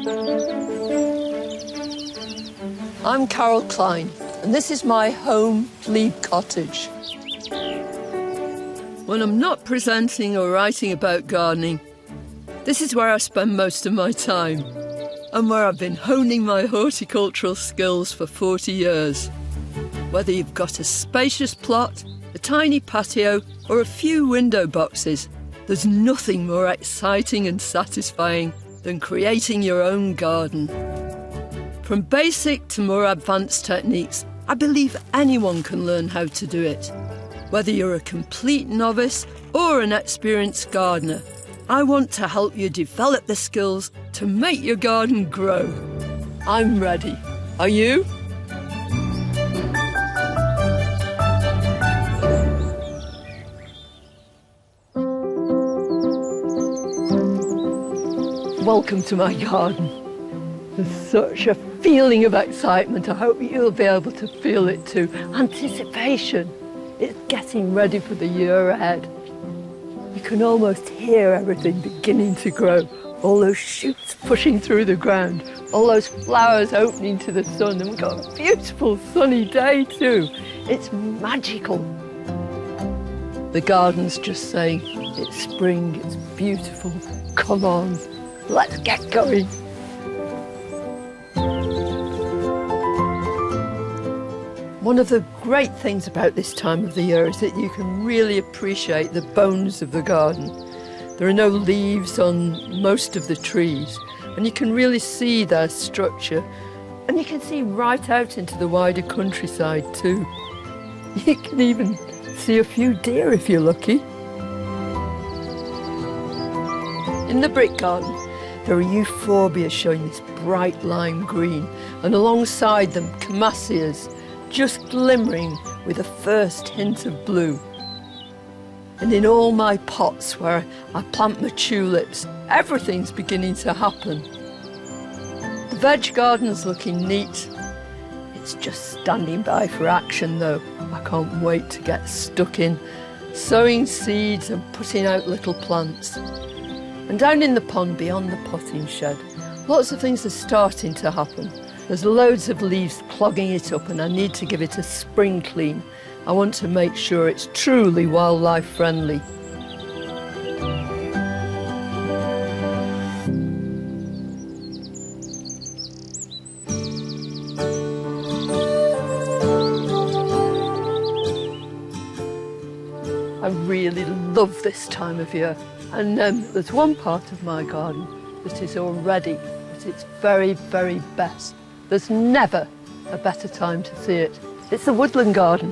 I'm Carol Klein, and this is my home Glebe cottage. When I'm not presenting or writing about gardening, this is where I spend most of my time, and where I've been honing my horticultural skills for 40 years. Whether you've got a spacious plot, a tiny patio, or a few window boxes, there's nothing more exciting and satisfying than creating your own garden. From basic to more advanced techniques, I believe anyone can learn how to do it. Whether you're a complete novice or an experienced gardener, I want to help you develop the skills to make your garden grow. I'm ready. Are you? Welcome to my garden. There's such a feeling of excitement. I hope you'll be able to feel it too. Anticipation. It's getting ready for the year ahead. You can almost hear everything beginning to grow. All those shoots pushing through the ground, all those flowers opening to the sun, and we've got a beautiful sunny day too. It's magical. The garden's just saying, it's spring, it's beautiful, come on, let's get going. One of the great things about this time of the year is that you can really appreciate the bones of the garden. There are no leaves on most of the trees, and you can really see their structure, and you can see right out into the wider countryside too. You can even see a few deer if you're lucky. In the brick garden, there are euphorbias showing this bright lime green, and alongside them, camasias, just glimmering with a first hint of blue. And in all my pots where I plant my tulips, everything's beginning to happen. The veg garden's looking neat. It's just standing by for action though. I can't wait to get stuck in, sowing seeds and putting out little plants. And down in the pond beyond the potting shed, lots of things are starting to happen. There's loads of leaves clogging it up and I need to give it a spring clean. I want to make sure it's truly wildlife friendly. I really love this time of year, and there's one part of my garden that is already at its very, very best. There's never a better time to see it. It's the woodland garden.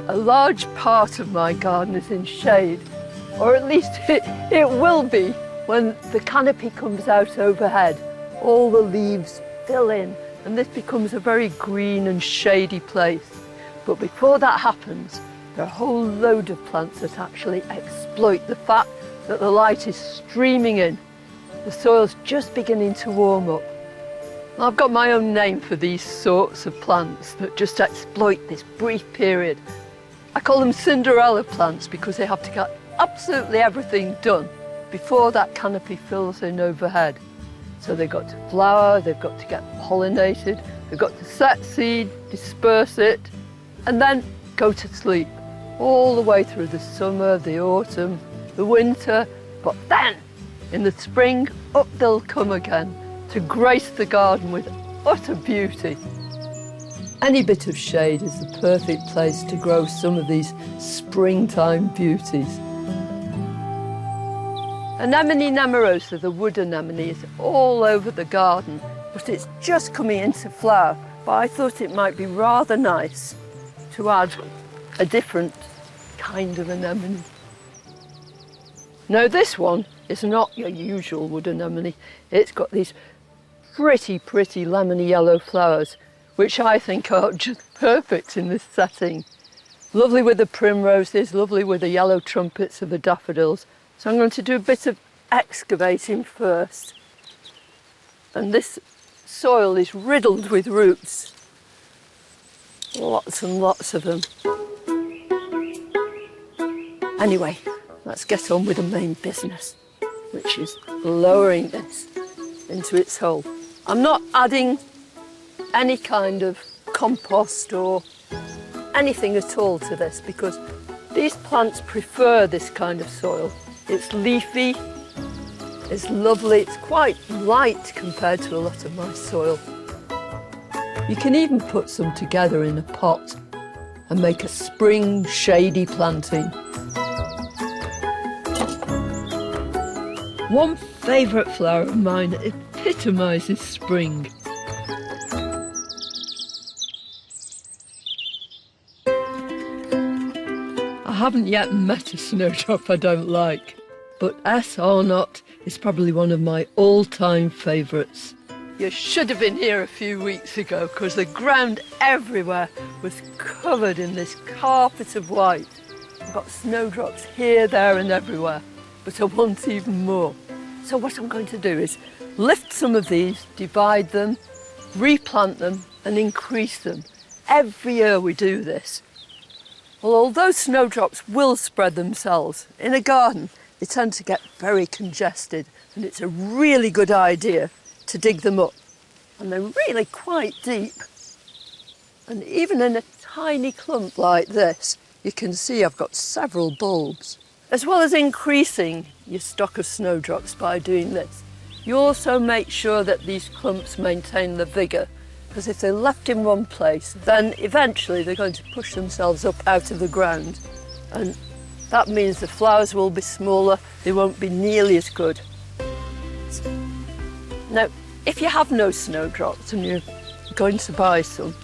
A large part of my garden is in shade, or at least it will be when the canopy comes out overhead. All the leaves fill in and this becomes a very green and shady place. But before that happens, there are a whole load of plants that actually exploit the fact that the light is streaming in. The soil's just beginning to warm up. I've got my own name for these sorts of plants that just exploit this brief period. I call them Cinderella plants because they have to get absolutely everything done before that canopy fills in overhead. So they've got to flower, they've got to get pollinated, they've got to set seed, disperse it, and then go to sleep all the way through the summer, the autumn, the winter, but then in the spring, up they'll come again to grace the garden with utter beauty. Any bit of shade is the perfect place to grow some of these springtime beauties. Anemone nemorosa, the wood anemone, is all over the garden, but it's just coming into flower. But I thought it might be rather nice to add a different kind of anemone. Now this one is not your usual wood anemone. It's got these pretty lemony yellow flowers, which I think are just perfect in this setting. Lovely with the primroses, lovely with the yellow trumpets of the daffodils. So I'm going to do a bit of excavating first. And this soil is riddled with roots. Lots and lots of them. Anyway, let's get on with the main business, which is lowering this into its hole. I'm not adding any kind of compost or anything at all to this because these plants prefer this kind of soil. It's leafy, it's lovely, it's quite light compared to a lot of my soil. You can even put some together in a pot and make a spring shady planting. One favourite flower of mine epitomises spring. I haven't yet met a snowdrop I don't like, but S. Arnott is probably one of my all-time favourites. You should have been here a few weeks ago because the ground everywhere was covered in this carpet of white. I've got snowdrops here, there and everywhere, but I want even more. So what I'm going to do is lift some of these, divide them, replant them and increase them. Every year we do this. Well, although snowdrops will spread themselves, in a garden they tend to get very congested and it's a really good idea to dig them up. And they're really quite deep. And even in a tiny clump like this, you can see I've got several bulbs. As well as increasing your stock of snowdrops by doing this, you also make sure that these clumps maintain the vigour, because if they're left in one place, then eventually they're going to push themselves up out of the ground. And that means the flowers will be smaller, they won't be nearly as good. Now, if you have no snowdrops and you're going to buy some,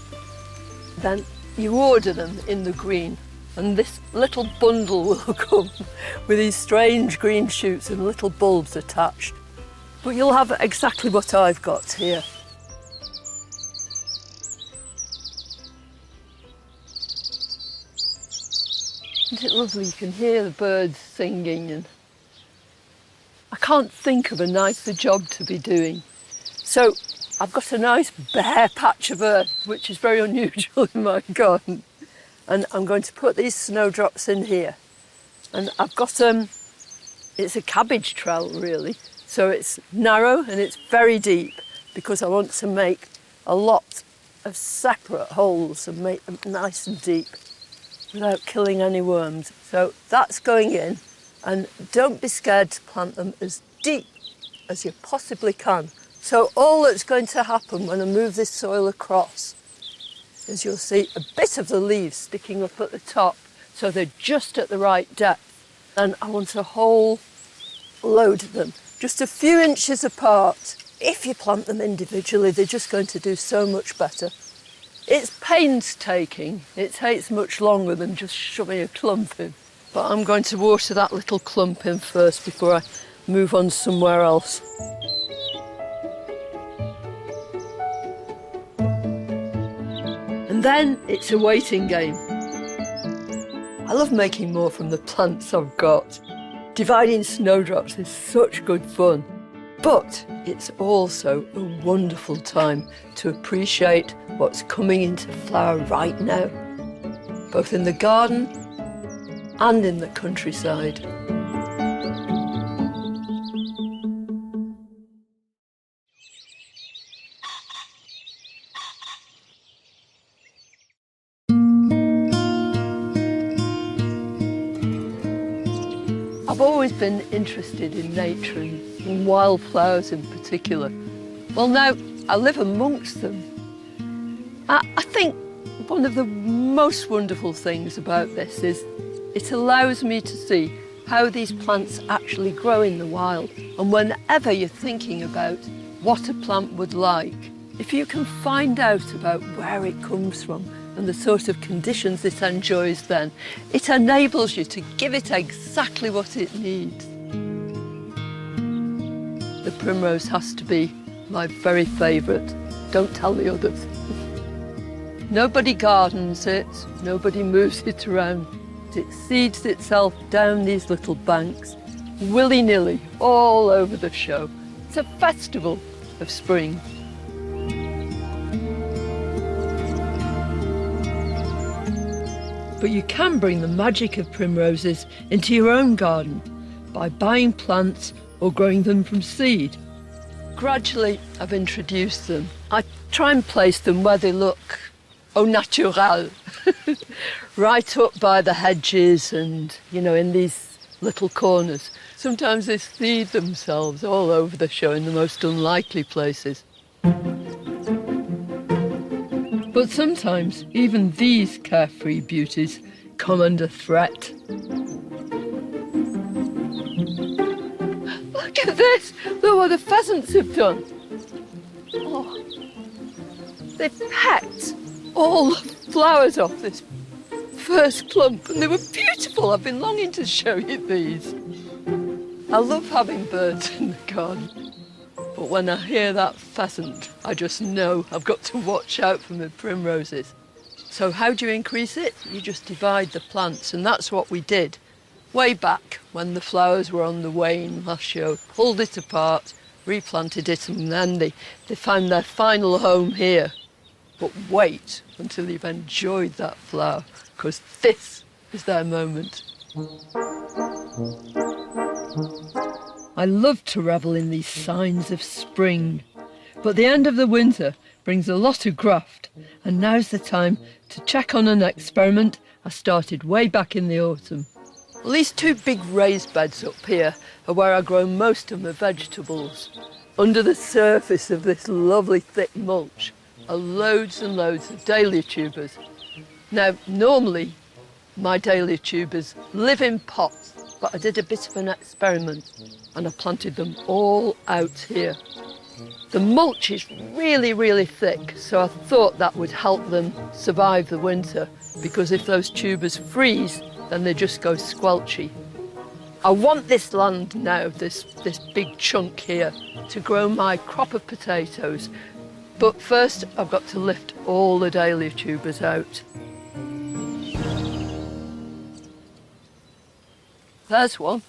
then you order them in the green. And this little bundle will come with these strange green shoots and little bulbs attached. But you'll have exactly what I've got here. Isn't it lovely? You can hear the birds singing, and I can't think of a nicer job to be doing. So I've got a nice bare patch of earth, which is very unusual in my garden. And I'm going to put these snowdrops in here. And I've got, it's a cabbage trowel really. So it's narrow and it's very deep because I want to make a lot of separate holes and make them nice and deep without killing any worms. So that's going in, and don't be scared to plant them as deep as you possibly can. So all that's going to happen when I move this soil across is you'll see a bit of the leaves sticking up at the top, so they're just at the right depth. And I want a whole load of them, just a few inches apart. If you plant them individually, they're just going to do so much better. It's painstaking. It takes much longer than just shoving a clump in. But I'm going to water that little clump in first before I move on somewhere else. And then it's a waiting game. I love making more from the plants I've got. Dividing snowdrops is such good fun. But it's also a wonderful time to appreciate what's coming into flower right now, both in the garden and in the countryside. I've always been interested in nature and in wildflowers in particular. Well, now I live amongst them. I think one of the most wonderful things about this is it allows me to see how these plants actually grow in the wild. And whenever you're thinking about what a plant would like, if you can find out about where it comes from and the sort of conditions it enjoys then, it enables you to give it exactly what it needs. The primrose has to be my very favourite. Don't tell the others. Nobody gardens it, nobody moves it around. It seeds itself down these little banks, willy-nilly, all over the show. It's a festival of spring. But you can bring the magic of primroses into your own garden by buying plants or growing them from seed. Gradually, I've introduced them. I try and place them where they look au naturel, right up by the hedges and, you know, in these little corners. Sometimes they seed themselves all over the show in the most unlikely places. But sometimes even these carefree beauties come under threat. Look at this! Look what the pheasants have done. Oh, they've pecked all the flowers off this first clump, and they were beautiful. I've been longing to show you these. I love having birds in the garden, but when I hear that pheasant, I just know I've got to watch out for my primroses. So how do you increase it? You just divide the plants, and that's what we did way back when the flowers were on the wane last year. Pulled it apart, replanted it, and then they found their final home here. But wait until you've enjoyed that flower, because this is their moment. I love to revel in these signs of spring, but the end of the winter brings a lot of graft, and now's the time to check on an experiment I started way back in the autumn. Well, these two big raised beds up here are where I grow most of my vegetables. Under the surface of this lovely thick mulch are loads and loads of dahlia tubers. Now, normally my dahlia tubers live in pots, but I did a bit of an experiment and I planted them all out here. The mulch is really, really thick, so I thought that would help them survive the winter, because if those tubers freeze, then they just go squelchy. I want this land now, this big chunk here, to grow my crop of potatoes. But first, I've got to lift all the dahlia tubers out. There's one.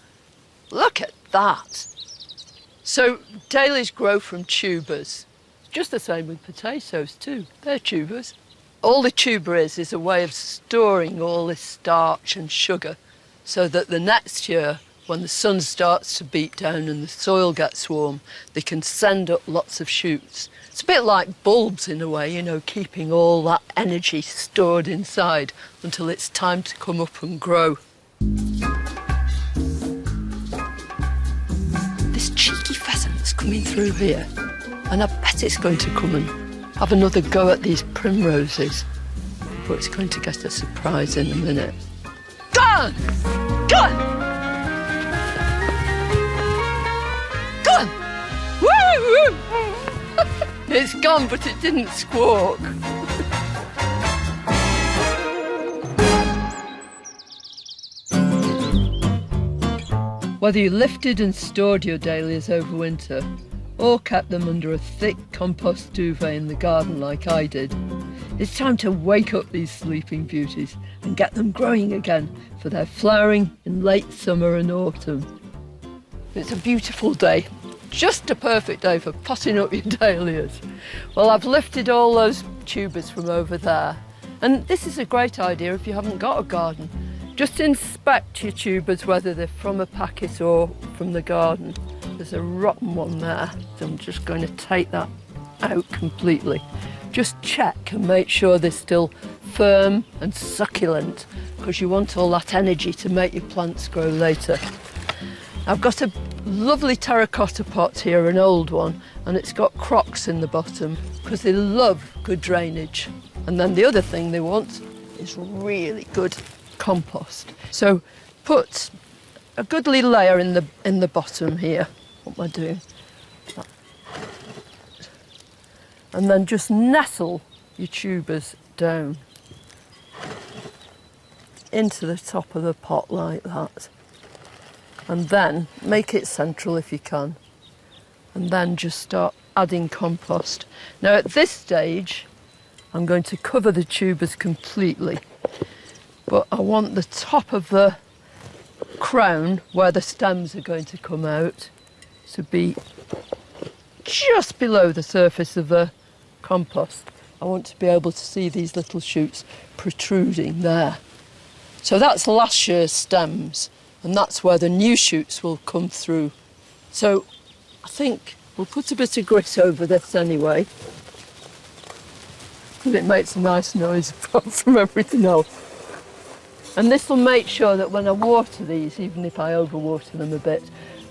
Look at that. So dahlias grow from tubers. Just the same with potatoes too. They're tubers. All the tuber is a way of storing all this starch and sugar so that the next year, when the sun starts to beat down and the soil gets warm, they can send up lots of shoots. It's a bit like bulbs in a way, you know, keeping all that energy stored inside until it's time to come up and grow. This cheeky pheasant's coming through here, and I bet it's going to come and have another go at these primroses. But it's going to get a surprise in a minute. Go on! Go on! Go on! Woo! Woo! It's gone, but it didn't squawk. Whether you lifted and stored your dahlias over winter, or kept them under a thick compost duvet in the garden like I did, it's time to wake up these sleeping beauties and get them growing again for their flowering in late summer and autumn. It's a beautiful day, just a perfect day for potting up your dahlias. Well, I've lifted all those tubers from over there, and this is a great idea if you haven't got a garden. Just inspect your tubers, whether they're from a packet or from the garden. There's a rotten one there, so I'm just going to take that out completely. Just check and make sure they're still firm and succulent, because you want all that energy to make your plants grow later. I've got a lovely terracotta pot here, an old one, and it's got crocks in the bottom because they love good drainage. And then the other thing they want is really good compost. So put a goodly layer in the bottom here. What am I doing? And then just nestle your tubers down into the top of the pot like that. And then make it central if you can. And then just start adding compost. Now at this stage, I'm going to cover the tubers completely. But I want the top of the crown, where the stems are going to come out, to be just below the surface of the compost. I want to be able to see these little shoots protruding there. So that's last year's stems, and that's where the new shoots will come through. So I think we'll put a bit of grit over this anyway, because it makes a nice noise apart from everything else. And this will make sure that when I water these, even if I overwater them a bit,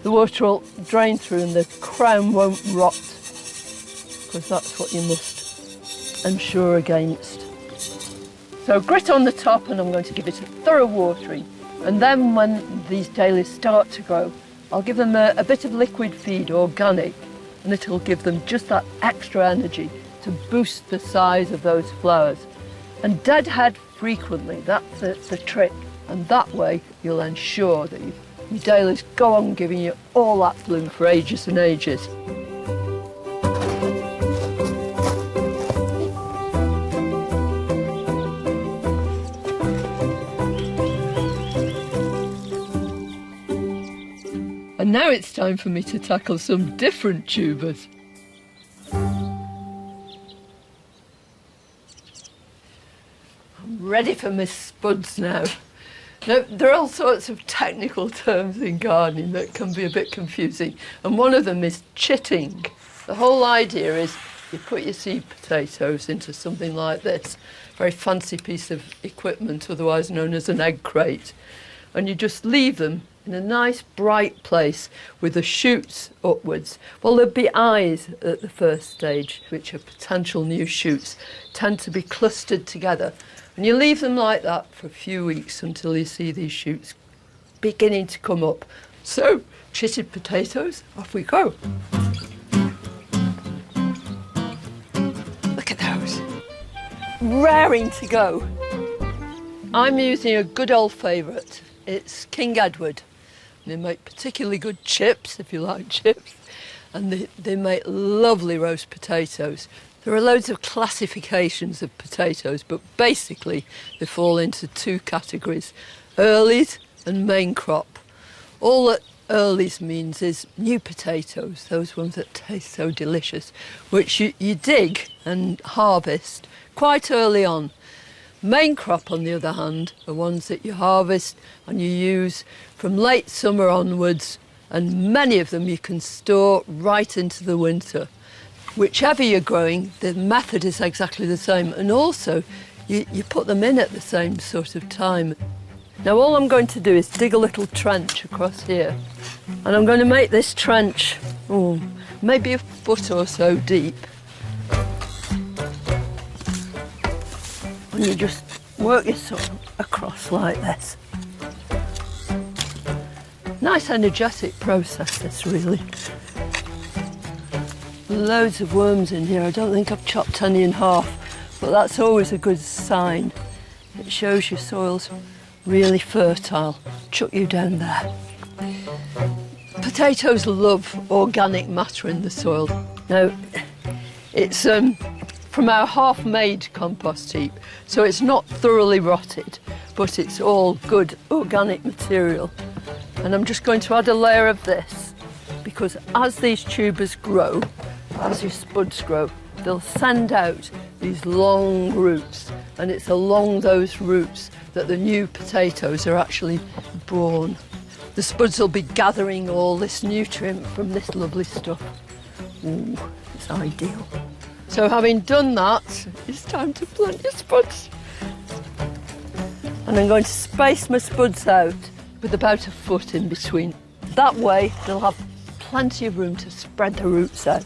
the water will drain through and the crown won't rot, because that's what you must ensure against. So grit on the top, and I'm going to give it a thorough watering. And then when these dahlias start to grow, I'll give them a bit of liquid feed, organic, and it'll give them just that extra energy to boost the size of those flowers. And deadhead frequently, that's the trick. And that way you'll ensure that your dahlias go on giving you all that bloom for ages and ages. And now it's time for me to tackle some different tubers. I'm ready for my spuds now. Now, there are all sorts of technical terms in gardening that can be a bit confusing, and one of them is chitting. The whole idea is you put your seed potatoes into something like this, a very fancy piece of equipment, otherwise known as an egg crate, and you just leave them in a nice bright place with the shoots upwards. Well, there'll be eyes at the first stage, which are potential new shoots, tend to be clustered together. And you leave them like that for a few weeks until you see these shoots beginning to come up. So, chitted potatoes, off we go. Look at those, raring to go. I'm using a good old favourite. It's King Edward. They make particularly good chips, if you like chips, and they make lovely roast potatoes. There are loads of classifications of potatoes, but basically they fall into two categories, earlies and main crop. All that earlies means is new potatoes, those ones that taste so delicious, which you dig and harvest quite early on. Main crop, on the other hand, are ones that you harvest and you use from late summer onwards, and many of them you can store right into the winter. Whichever you're growing, the method is exactly the same, and also you put them in at the same sort of time. Now all I'm going to do is dig a little trench across here, and I'm going to make this trench maybe a foot or so deep. And you just work yourself across like this. Nice energetic process, this really. Loads of worms in here. I don't think I've chopped any in half, but that's always a good sign. It shows your soil's really fertile. Chuck you down there. Potatoes love organic matter in the soil. Now, it's from our half-made compost heap, so it's not thoroughly rotted, but it's all good organic material. And I'm just going to add a layer of this, because as these tubers grow, as your spuds grow, they'll send out these long roots, and it's along those roots that the new potatoes are actually born. The spuds will be gathering all this nutrient from this lovely stuff. Ooh, it's ideal. So having done that, it's time to plant your spuds. And I'm going to space my spuds out with about a foot in between. That way they'll have plenty of room to spread the roots out.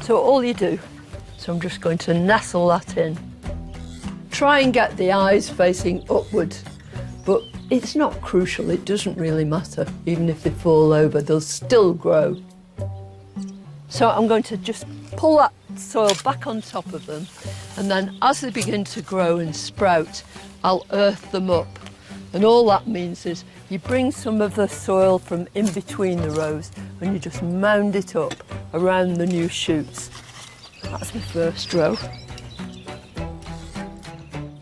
So all you do, so I'm just going to nestle that in. Try and get the eyes facing upward, but it's not crucial, it doesn't really matter. Even if they fall over, they'll still grow. So I'm going to just pull that soil back on top of them, and then as they begin to grow and sprout, I'll earth them up. And all that means is you bring some of the soil from in between the rows and you just mound it up around the new shoots. That's my first row.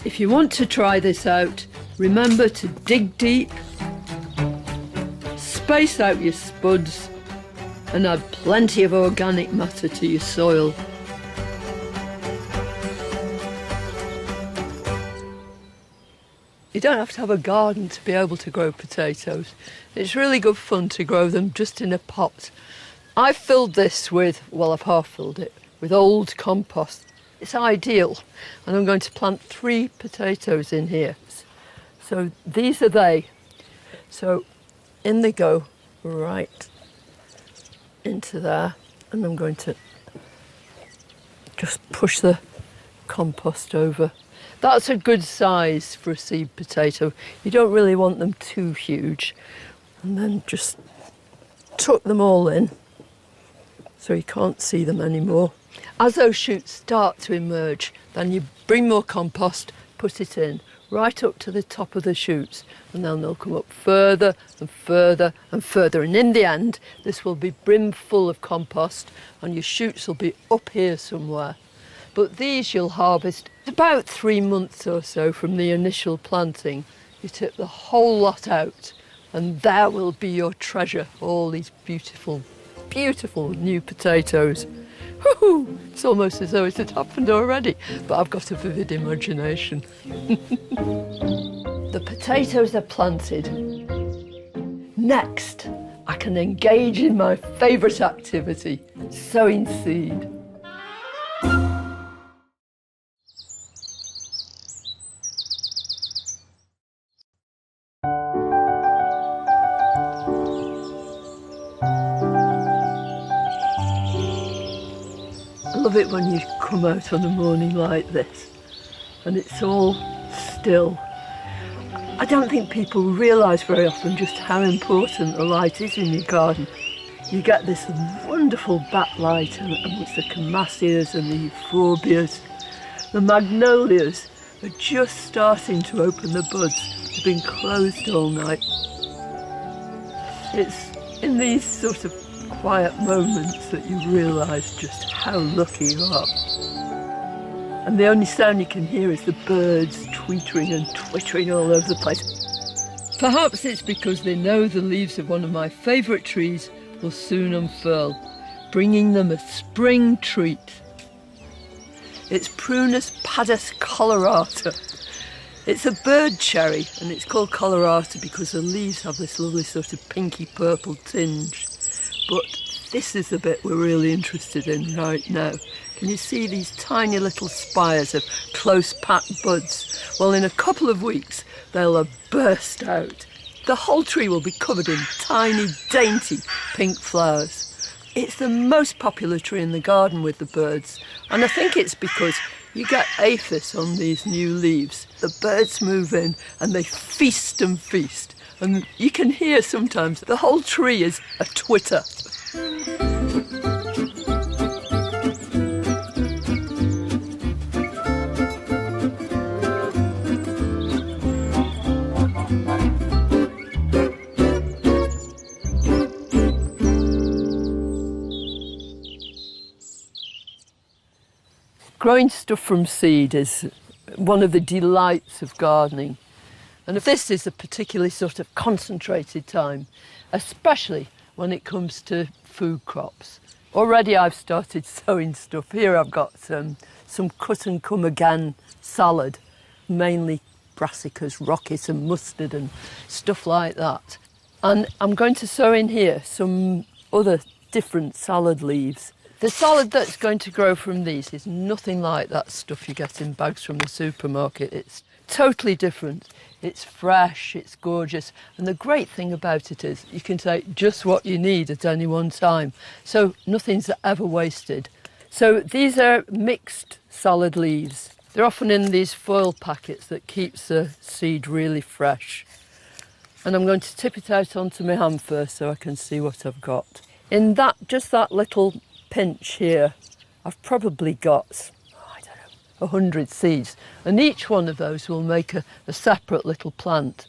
If you want to try this out, remember to dig deep, space out your spuds, and add plenty of organic matter to your soil. You don't have to have a garden to be able to grow potatoes. It's really good fun to grow them just in a pot. I've filled this with, well, I've half filled it, with old compost. It's ideal. And I'm going to plant 3 potatoes in here. So these are they. So in they go, right into there. And I'm going to just push the compost over. That's a good size for a seed potato. You don't really want them too huge. And then just tuck them all in so you can't see them anymore. As those shoots start to emerge, then you bring more compost, put it in, right up to the top of the shoots, and then they'll come up further and further and further. And in the end, this will be brim full of compost, and your shoots will be up here somewhere. But these you'll harvest about 3 months or so from the initial planting. You tip the whole lot out, and there will be your treasure, all these beautiful, beautiful new potatoes. Woohoo! It's almost as though it had happened already, but I've got a vivid imagination. The potatoes are planted. Next, I can engage in my favourite activity, sowing seed. I love it when you come out on a morning like this and it's all still. I don't think people realise very often just how important the light is in your garden. You get this wonderful backlight amongst the camasias and the euphorbias. The magnolias are just starting to open the buds. They've been closed all night. It's in these sort of quiet moments that you realise just how lucky you are. And the only sound you can hear is the birds tweetering and twittering all over the place. Perhaps it's because they know the leaves of one of my favourite trees will soon unfurl, bringing them a spring treat. It's Prunus padus colorata. It's a bird cherry, and it's called colorata because the leaves have this lovely sort of pinky purple tinge. But this is the bit we're really interested in right now. Can you see these tiny little spires of close-packed buds? Well, in a couple of weeks, they'll have burst out. The whole tree will be covered in tiny, dainty pink flowers. It's the most popular tree in the garden with the birds, and I think it's because you get aphis on these new leaves. The birds move in and they feast and feast, and you can hear sometimes the whole tree is a twitter. Growing stuff from seed is one of the delights of gardening. And this is a particularly sort of concentrated time, especially when it comes to food crops. Already I've started sowing stuff. Here I've got some cut and come again salad, mainly brassicas, rockets and mustard and stuff like that. And I'm going to sow in here some other different salad leaves. The salad that's going to grow from these is nothing like that stuff you get in bags from the supermarket. It's totally different. It's fresh, it's gorgeous, and the great thing about it is you can take just what you need at any one time, so nothing's ever wasted. So these are mixed salad leaves. They're often in these foil packets that keeps the seed really fresh. And I'm going to tip it out onto my hand first so I can see what I've got. In that, just that little pinch here, I've probably got, 100 seeds, and each one of those will make a separate little plant.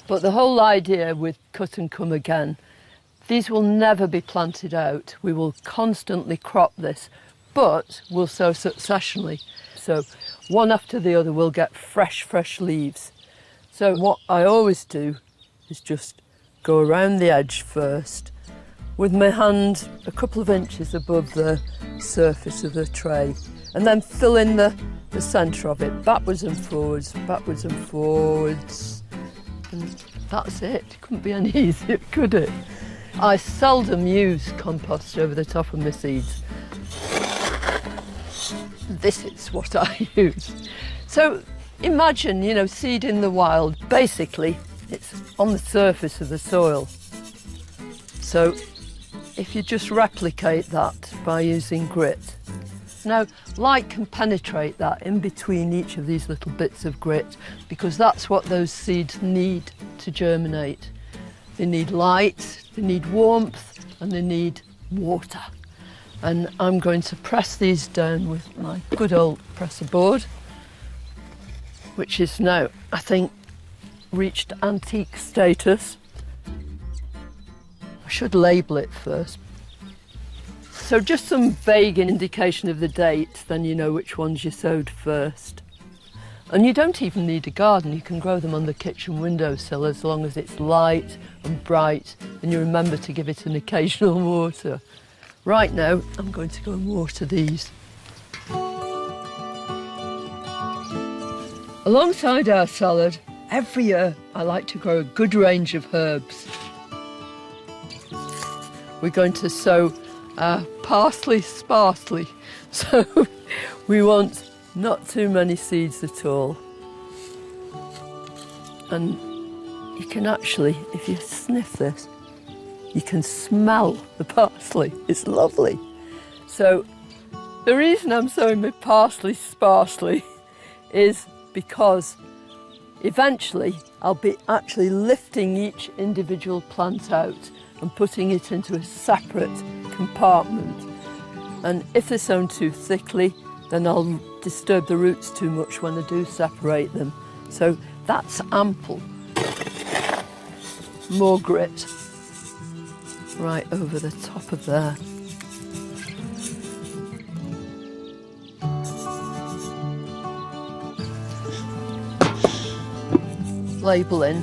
But the whole idea with cut and come again, these will never be planted out. We will constantly crop this, but we'll sow successionally. So one after the other we'll get fresh leaves. So what I always do is just go around the edge first with my hand a couple of inches above the surface of the tray, And then fill in the centre of it, backwards and forwards, backwards and forwards. And that's it. Couldn't be any easier, could it? I seldom use compost over the top of my seeds. This is what I use. So imagine, you know, seed in the wild. Basically, it's on the surface of the soil. So if you just replicate that by using grit. Now, light can penetrate that in between each of these little bits of grit, because that's what those seeds need to germinate. They need light, they need warmth, and they need water. And I'm going to press these down with my good old presser board, which is now, I think, reached antique status. I should label it first. So just some vague indication of the date, then you know which ones you sowed first. And you don't even need a garden, you can grow them on the kitchen windowsill as long as it's light and bright, and you remember to give it an occasional water. Right now, I'm going to go and water these. Alongside our salad, every year I like to grow a good range of herbs. We're going to sow parsley sparsely, so we want not too many seeds at all. And you can actually, if you sniff this, you can smell the parsley. It's lovely. So the reason I'm sowing my parsley sparsely is because eventually I'll be actually lifting each individual plant out and putting it into a separate compartment. And if they're sown too thickly, then I'll disturb the roots too much when I do separate them. So that's ample. More grit right over the top of there. Label in.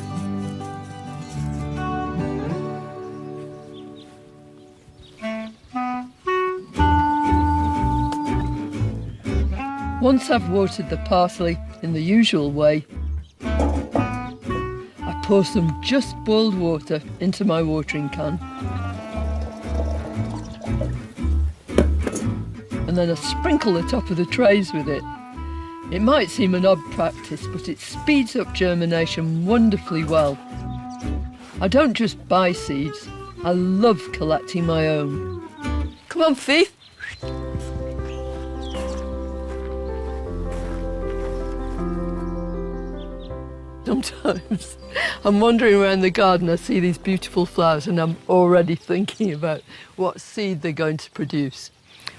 Once I've watered the parsley in the usual way, I pour some just boiled water into my watering can. And then I sprinkle the top of the trays with it. It might seem an odd practice, but it speeds up germination wonderfully well. I don't just buy seeds, I love collecting my own. Come on, Fee. Sometimes I'm wandering around the garden, I see these beautiful flowers and I'm already thinking about what seed they're going to produce.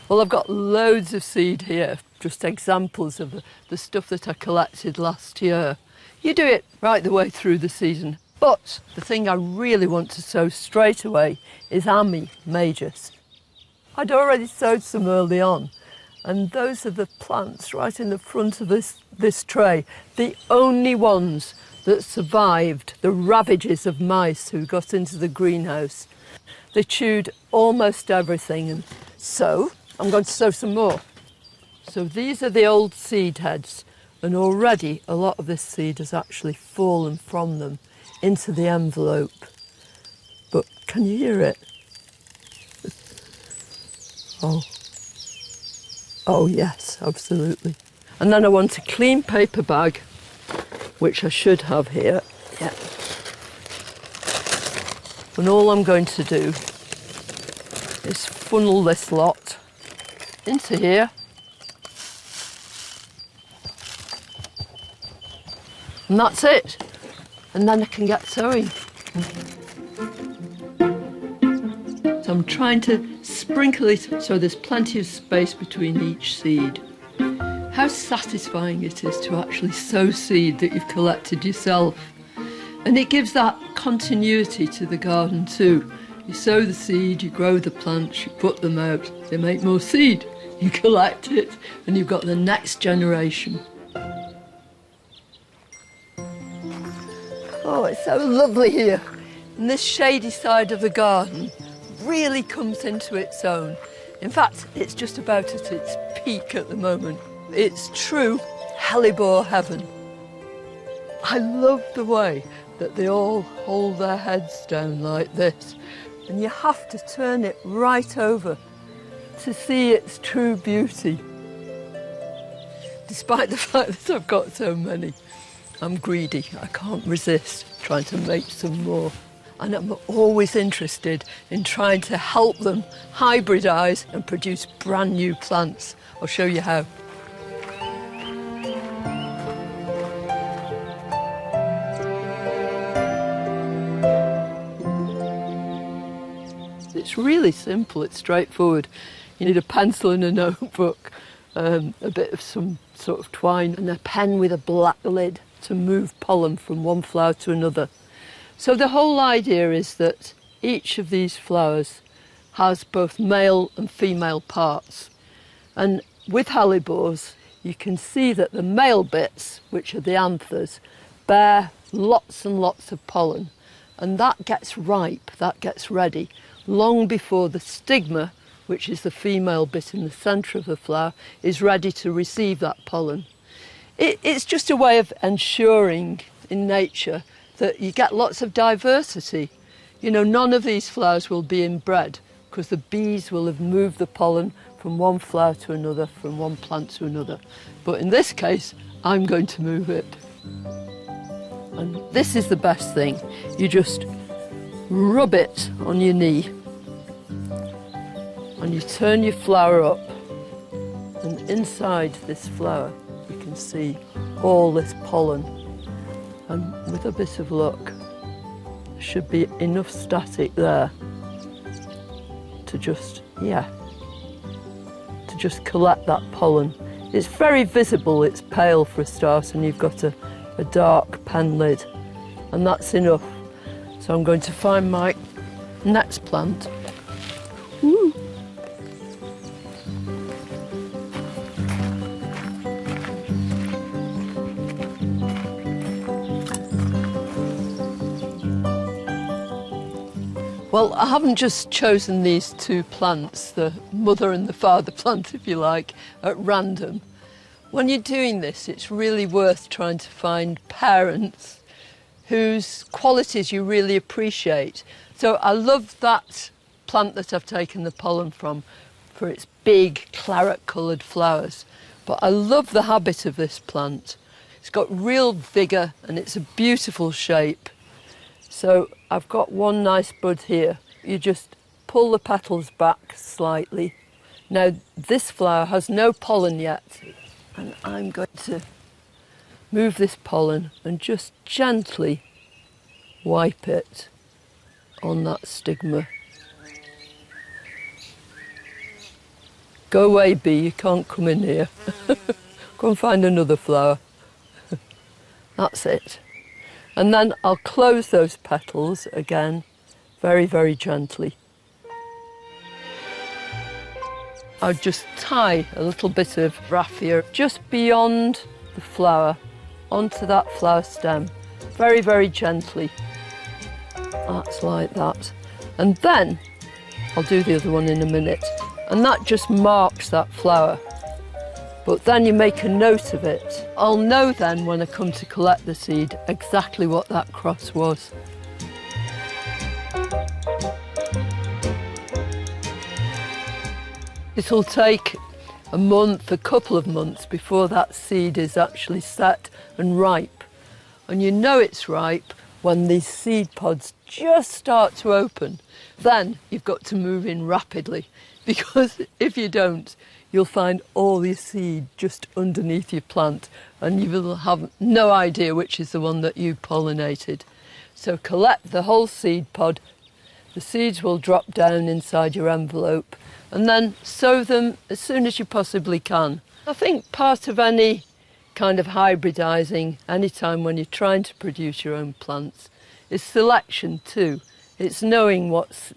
Well, I've got loads of seed here, just examples of the stuff that I collected last year. You do it right the way through the season. But the thing I really want to sow straight away is Ammi majus. I'd already sowed some early on, and those are the plants right in the front of this tray, the only ones that survived the ravages of mice who got into the greenhouse. They chewed almost everything, and so I'm going to sow some more. So these are the old seed heads, and already a lot of this seed has actually fallen from them into the envelope. But can you hear it? Oh yes, absolutely. And then I want a clean paper bag, which I should have here. Yeah. And all I'm going to do is funnel this lot into here. And that's it. And then I can get sowing. So I'm trying to sprinkle it so there's plenty of space between each seed. How satisfying it is to actually sow seed that you've collected yourself. And it gives that continuity to the garden too. You sow the seed, you grow the plants, you put them out, they make more seed. You collect it and you've got the next generation. Oh, it's so lovely here. And this shady side of the garden really comes into its own. In fact, it's just about at its peak at the moment. It's true hellebore heaven. I love the way that they all hold their heads down like this, and you have to turn it right over to see its true beauty. Despite the fact that I've got so many, I'm greedy. I can't resist trying to make some more. And I'm always interested in trying to help them hybridise and produce brand new plants. I'll show you how. It's really simple, it's straightforward. You need a pencil and a notebook, a bit of some sort of twine and a pen with a black lid to move pollen from one flower to another. So the whole idea is that each of these flowers has both male and female parts. And with hellebores, you can see that the male bits, which are the anthers, bear lots and lots of pollen. And that gets ripe, that gets ready, long before the stigma, which is the female bit in the centre of the flower, is ready to receive that pollen. It's just a way of ensuring in nature that you get lots of diversity. You know, none of these flowers will be inbred because the bees will have moved the pollen from one flower to another, from one plant to another. But in this case, I'm going to move it. And this is the best thing. You just rub it on your knee and you turn your flower up, and inside this flower you can see all this pollen, and with a bit of luck there should be enough static there to just collect that pollen. It's very visible, it's pale for a start, and you've got a dark pen lid, and that's enough. So I'm going to find my next plant. Woo. Well, I haven't just chosen these two plants, the mother and the father plant, if you like, at random. When you're doing this, it's really worth trying to find parents whose qualities you really appreciate. So I love that plant that I've taken the pollen from for its big claret-coloured flowers. But I love the habit of this plant. It's got real vigour and it's a beautiful shape. So I've got one nice bud here. You just pull the petals back slightly. Now this flower has no pollen yet, and I'm going to move this pollen and just gently wipe it on that stigma. Go away, bee, you can't come in here. Go and find another flower. That's it. And then I'll close those petals again, very, very gently. I'll just tie a little bit of raffia just beyond the flower, onto that flower stem, very, very gently. That's like that. And then I'll do the other one in a minute. And that just marks that flower. But then you make a note of it. I'll know then when I come to collect the seed exactly what that cross was. It'll take a month, a couple of months before that seed is actually set and ripe. And you know it's ripe when these seed pods just start to open. Then you've got to move in rapidly, because if you don't, you'll find all your seed just underneath your plant and you will have no idea which is the one that you pollinated. So collect the whole seed pod, the seeds will drop down inside your envelope, and then sow them as soon as you possibly can. I think part of any kind of hybridising, anytime when you're trying to produce your own plants, is selection too. It's knowing what's,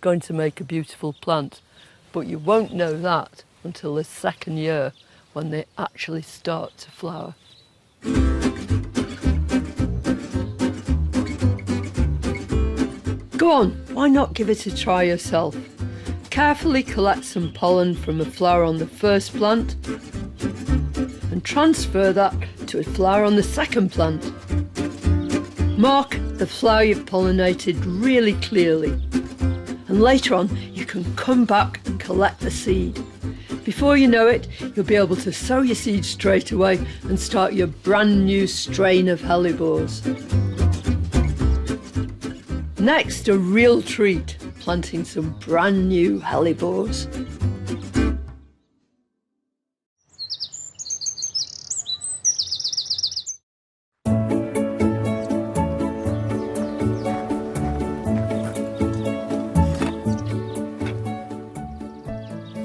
going to make a beautiful plant, but you won't know that until the second year when they actually start to flower. Go on, why not give it a try yourself? Carefully collect some pollen from a flower on the first plant and transfer that to a flower on the second plant. Mark the flower you've pollinated really clearly, and later on you can come back and collect the seed. Before you know it, you'll be able to sow your seed straight away and start your brand new strain of hellebores. Next, a real treat, planting some brand new hellebores.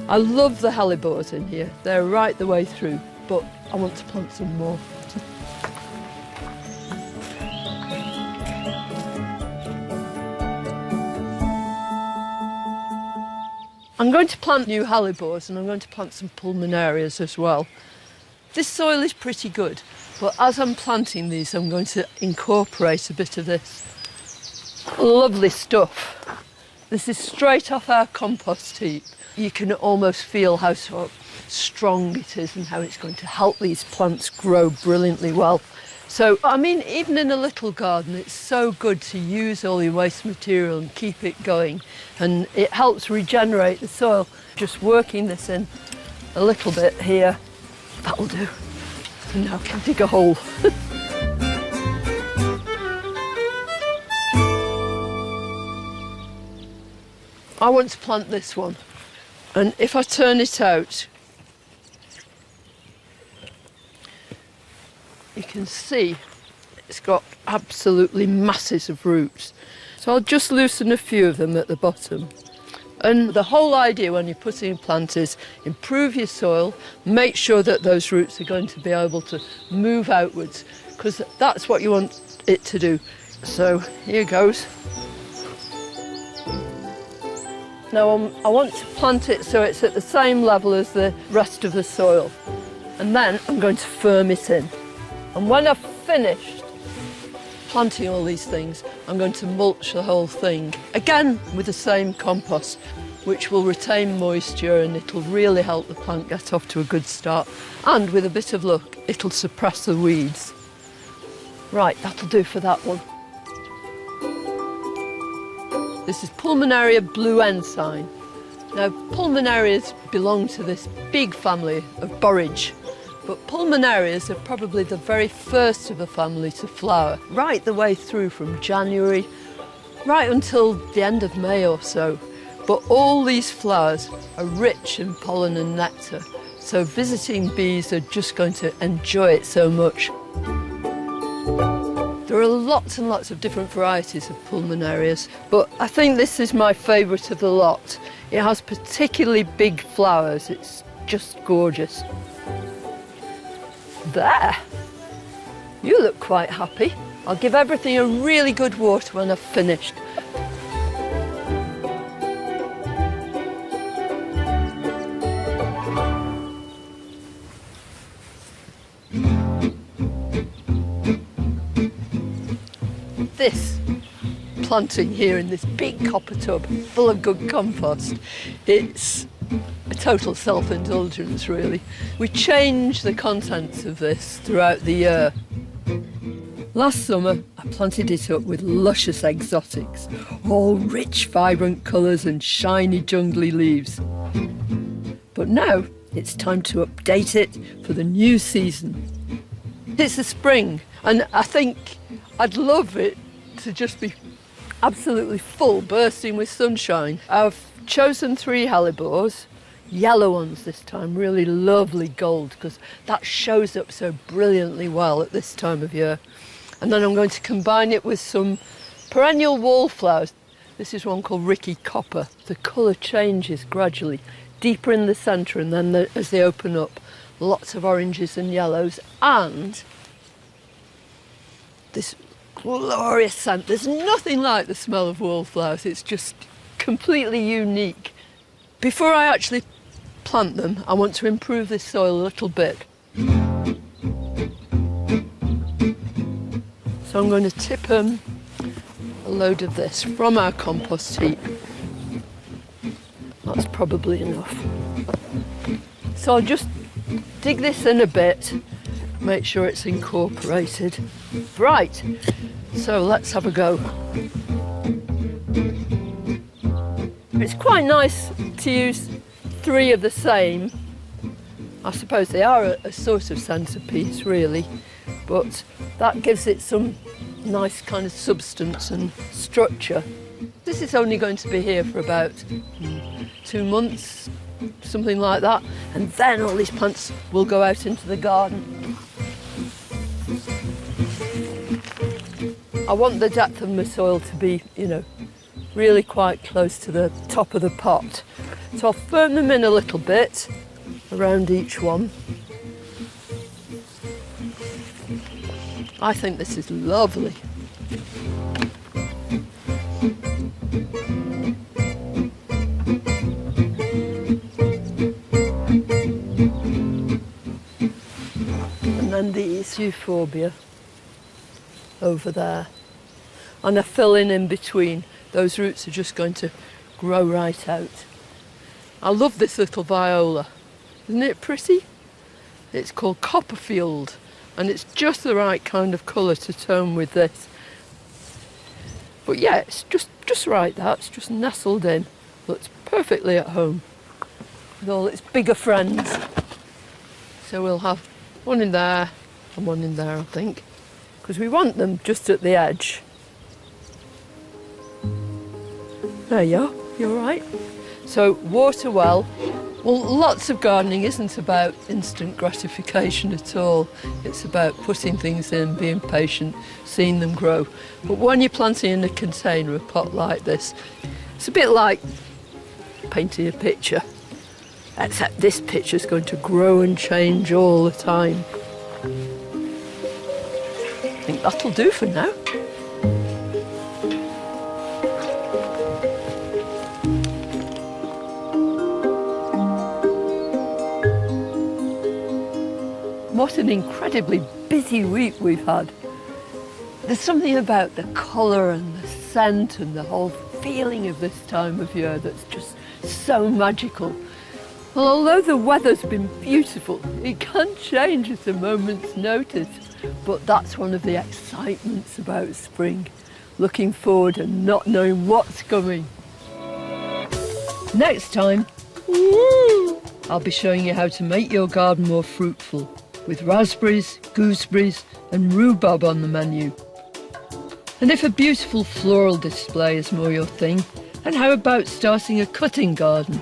I love the hellebores in here. They're right the way through, but I want to plant some more. I'm going to plant new hellebores and I'm going to plant some pulmonarias as well. This soil is pretty good, but as I'm planting these, I'm going to incorporate a bit of this lovely stuff. This is straight off our compost heap. You can almost feel how sort of strong it is and how it's going to help these plants grow brilliantly well. So, I mean, even in a little garden, it's so good to use all your waste material and keep it going. And it helps regenerate the soil. Just working this in a little bit here, that'll do. And now I can dig a hole. I want to plant this one. And if I turn it out, you can see it's got absolutely masses of roots. So I'll just loosen a few of them at the bottom. And the whole idea when you're putting a plant is improve your soil, make sure that those roots are going to be able to move outwards, because that's what you want it to do. So here goes. Now I want to plant it so it's at the same level as the rest of the soil. And then I'm going to firm it in. And when I've finished planting all these things, I'm going to mulch the whole thing. Again, with the same compost, which will retain moisture and it'll really help the plant get off to a good start. And with a bit of luck, it'll suppress the weeds. Right, that'll do for that one. This is Pulmonaria blue ensign. Now, pulmonarias belong to this big family of borage, but pulmonarias are probably the very first of a family to flower, right the way through from January, right until the end of May or so. But all these flowers are rich in pollen and nectar, so visiting bees are just going to enjoy it so much. There are lots and lots of different varieties of pulmonarias, but I think this is my favourite of the lot. It has particularly big flowers. It's just gorgeous. There! You look quite happy. I'll give everything a really good water when I've finished. This planting here in this big copper tub full of good compost, it's a total self-indulgence really. We change the contents of this throughout the year. Last summer I planted it up with luscious exotics, all rich vibrant colours and shiny jungly leaves. But now it's time to update it for the new season. It's the spring and I think I'd love it to just be absolutely full, bursting with sunshine. I've chosen 3 hellebores, yellow ones this time, really lovely gold, because that shows up so brilliantly well at this time of year. And then I'm going to combine it with some perennial wallflowers. This is one called Ricky Copper. The colour changes gradually, deeper in the centre, and then as they open up, lots of oranges and yellows, and this glorious scent. There's nothing like the smell of wallflowers. It's just completely unique. Before I actually plant them, I want to improve this soil a little bit. So I'm going to tip a load of this from our compost heap. That's probably enough. So I'll just dig this in a bit, make sure it's incorporated. Right, so let's have a go. It's quite nice to use 3 of the same. I suppose they are a sort of centrepiece really, but that gives it some nice kind of substance and structure. This is only going to be here for about 2 months, something like that, and then all these plants will go out into the garden. I want the depth of my soil to be, you know, really quite close to the top of the pot. So I'll firm them in a little bit around each one. I think this is lovely. And then these euphorbia over there. And I fill in between. Those roots are just going to grow right out. I love this little viola. Isn't it pretty? It's called Copperfield, and it's just the right kind of colour to tone with this. But yeah, it's just right, that's just nestled in. Looks perfectly at home with all its bigger friends. So we'll have one in there and one in there, I think, because we want them just at the edge. There you are, you're right. So water well. Well, lots of gardening isn't about instant gratification at all. It's about putting things in, being patient, seeing them grow. But when you're planting in a container, a pot like this, it's a bit like painting a picture, except this picture's going to grow and change all the time. I think that'll do for now. What an incredibly busy week we've had. There's something about the colour and the scent and the whole feeling of this time of year that's just so magical. Well, although the weather's been beautiful, it can change at a moment's notice. But that's one of the excitements about spring, looking forward and not knowing what's coming. Next time, I'll be showing you how to make your garden more fruitful, with raspberries, gooseberries and rhubarb on the menu. And if a beautiful floral display is more your thing, then how about starting a cutting garden?